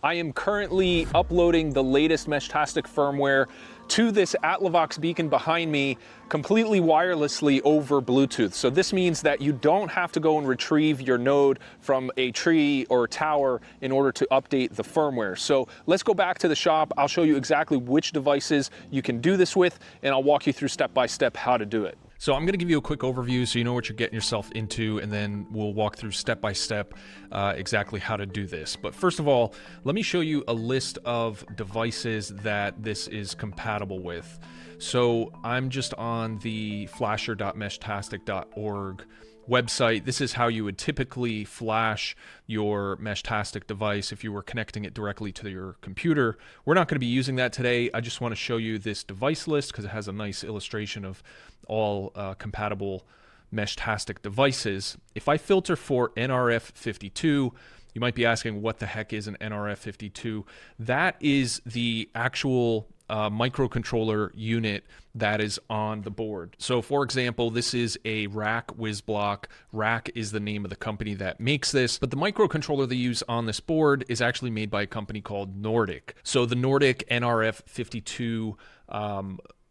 I am currently uploading the latest Meshtastic firmware to this Atlivox beacon behind me completely wirelessly over Bluetooth. So this means that you don't have to go and retrieve your node from a tree or tower in order to update the firmware. So let's go back to the shop. I'll show you exactly which devices you can do this with, and I'll walk you through step by step how to do it. So I'm going to give you a quick overview so you know what you're getting yourself into, and then we'll walk through step by step exactly how to do this. But first of all, let me show you a list of devices that this is compatible with. So I'm just on the flasher.meshtastic.org website. This is how you would typically flash your Meshtastic device if you were connecting it directly to your computer. We're not going to be using that today. I just want to show you this device list because it has a nice illustration of all compatible Meshtastic devices. If I filter for NRF52, you might be asking what the heck is an NRF52? That is the actual microcontroller unit that is on the board. So for example, this is a rack WizBlock. Rack is the name of the company that makes this, but the microcontroller they use on this board is actually made by a company called Nordic. So the Nordic NRF52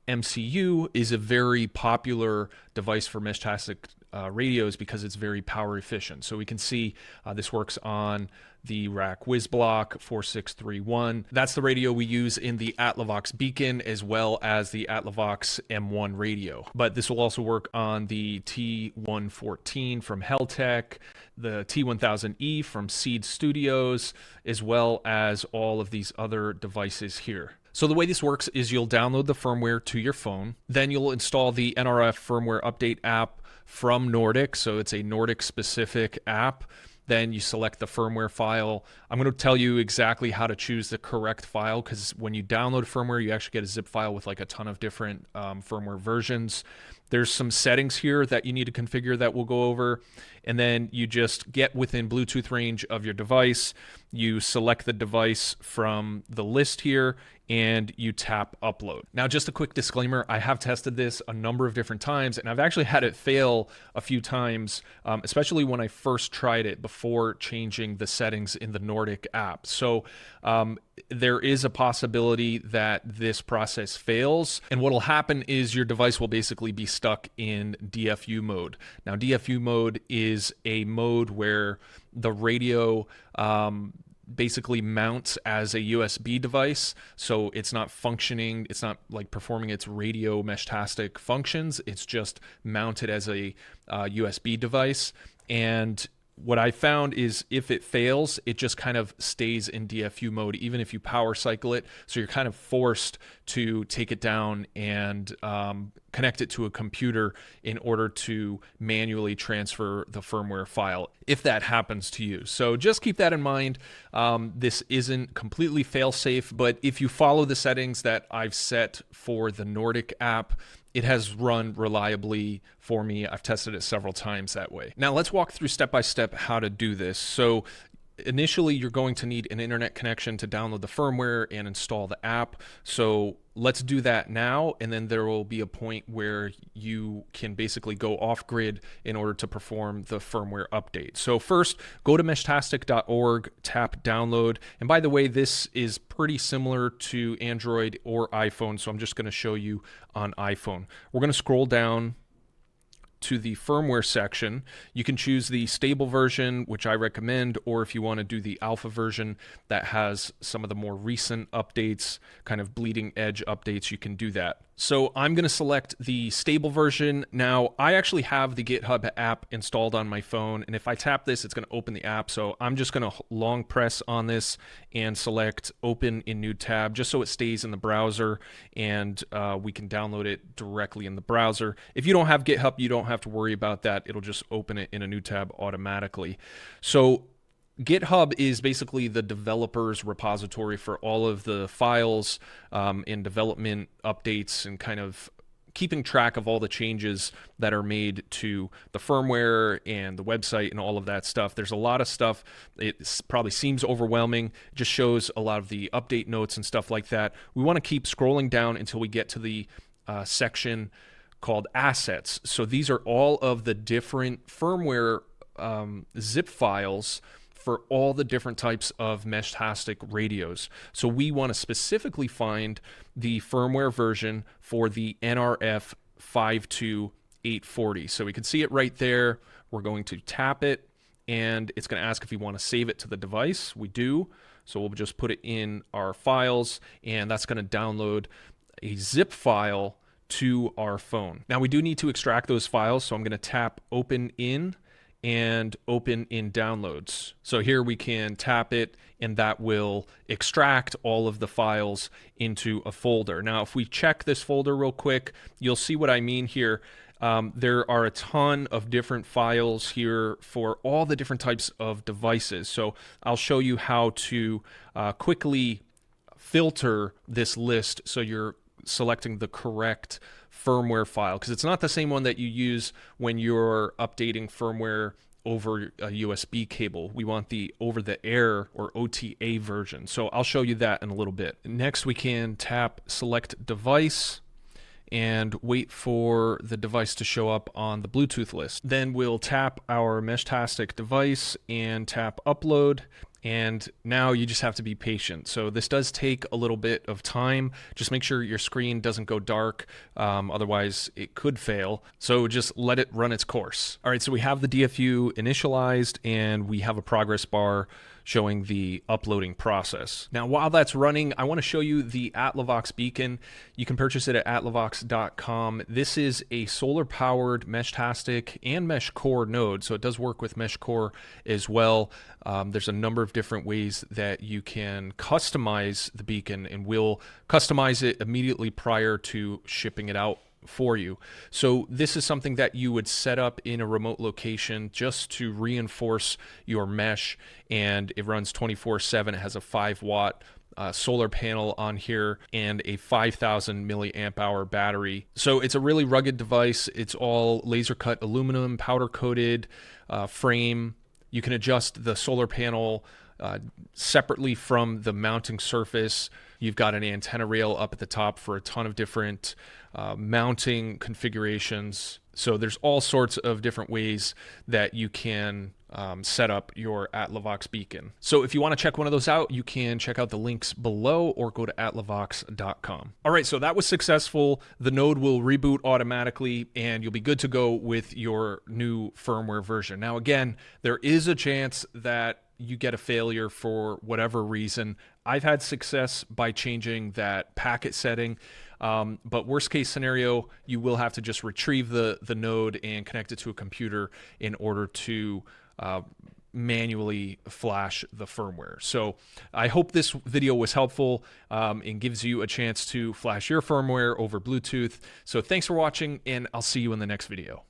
MCU is a very popular device for Meshtastic radios because it's very power efficient. So we can see this works on the rack WizBlock 4631. That's the radio we use in the Atlivox beacon as well as the Atlivox M1 radio. But this will also work on the T114 from Heltec, the T1000E from Seed Studios, as well as all of these other devices here. So the way this works is you'll download the firmware to your phone, then you'll install the NRF firmware update app from Nordic, so it's a Nordic specific app. Then you select the firmware file. I'm going to tell you exactly how to choose the correct file because when you download firmware, you actually get a zip file with like a ton of different firmware versions. There's some settings here that you need to configure that we'll go over. And then you just get within Bluetooth range of your device. You select the device from the list here and you tap upload. Now, just a quick disclaimer, I have tested this a number of different times and I've actually had it fail a few times, especially when I first tried it before changing the settings in the Nordic app. So there is a possibility that this process fails, and what will happen is your device will basically be stuck in DFU mode. Now, DFU mode is a mode where the radio basically mounts as a USB device, so it's not functioning, it's not like performing its radio Meshtastic functions, it's just mounted as a USB device. And what I found is if it fails, it just kind of stays in DFU mode, even if you power cycle it. So you're kind of forced to take it down and connect it to a computer in order to manually transfer the firmware file, if that happens to you. So just keep that in mind. This isn't completely fail-safe, but if you follow the settings that I've set for the Nordic app, it has run reliably for me. I've tested it several times that way. Now let's walk through step by step how to do this. So initially you're going to need an internet connection to download the firmware and install the app. So let's do that now, and then there will be a point where you can basically go off grid in order to perform the firmware update. So first, go to meshtastic.org, tap download. And by the way, this is pretty similar to Android or iPhone, so I'm just going to show you on iPhone. We're going to scroll down to the firmware section. You can choose the stable version, which I recommend, or if you want to do the alpha version that has some of the more recent updates, kind of bleeding edge updates, you can do that. So I'm going to select the stable version. Now, I actually have the GitHub app installed on my phone, and if I tap this, it's going to open the app. So I'm just going to long press on this and select open in new tab, just so it stays in the browser and we can download it directly in the browser. If you don't have GitHub, you don't have to worry about that. It'll just open it in a new tab automatically. So GitHub is basically the developer's repository for all of the files and development updates and kind of keeping track of all the changes that are made to the firmware and the website and all of that stuff. There's a lot of stuff. It probably seems overwhelming. It just shows a lot of the update notes and stuff like that. We want to keep scrolling down until we get to the section called assets. So these are all of the different firmware zip files for all the different types of Meshtastic radios. So we want to specifically find the firmware version for the NRF 52840. So we can see it right there. We're going to tap it, and it's going to ask if we want to save it to the device. We do. So we'll just put it in our files, and that's going to download a zip file to our phone. Now we do need to extract those files, so I'm going to tap Open In and Open in Downloads. So here we can tap it, and that will extract all of the files into a folder. Now if we check this folder real quick, you'll see what I mean here. There are a ton of different files here for all the different types of devices. So I'll show you how to quickly filter this list so you're selecting the correct firmware file, because it's not the same one that you use when you're updating firmware over a USB cable. We want the over-the-air or OTA version. So I'll show you that in a little bit. Next, we can tap Select Device and wait for the device to show up on the Bluetooth list. Then we'll tap our Meshtastic device and tap Upload. And now you just have to be patient. So this does take a little bit of time. Just make sure your screen doesn't go dark. Otherwise, it could fail. So just let it run its course. All right, so we have the DFU initialized, and we have a progress bar showing the uploading process. Now, while that's running, I want to show you the Atlovox beacon. You can purchase it at atlovox.com. This is a solar-powered Meshtastic and Mesh Core node, so it does work with Mesh Core as well. There's a number of different ways that you can customize the beacon, and we'll customize it immediately prior to shipping it out for you. So this is something that you would set up in a remote location just to reinforce your mesh, and it runs 24/7. It has a 5-watt solar panel on here and a 5,000 milliamp hour battery. So it's a really rugged device. It's all laser cut aluminum, powder coated frame. You can adjust the solar panel separately from the mounting surface. You've got an antenna rail up at the top for a ton of different mounting configurations. So there's all sorts of different ways that you can set up your Atlovox beacon. So if you want to check one of those out, you can check out the links below or go to atlovox.com. All right, so that was successful. The node will reboot automatically, and you'll be good to go with your new firmware version. Now, again, there is a chance that you get a failure for whatever reason. I've had success by changing that packet setting, but worst case scenario, you will have to just retrieve the node and connect it to a computer in order to manually flash the firmware. So I hope this video was helpful and gives you a chance to flash your firmware over Bluetooth. So thanks for watching, and I'll see you in the next video.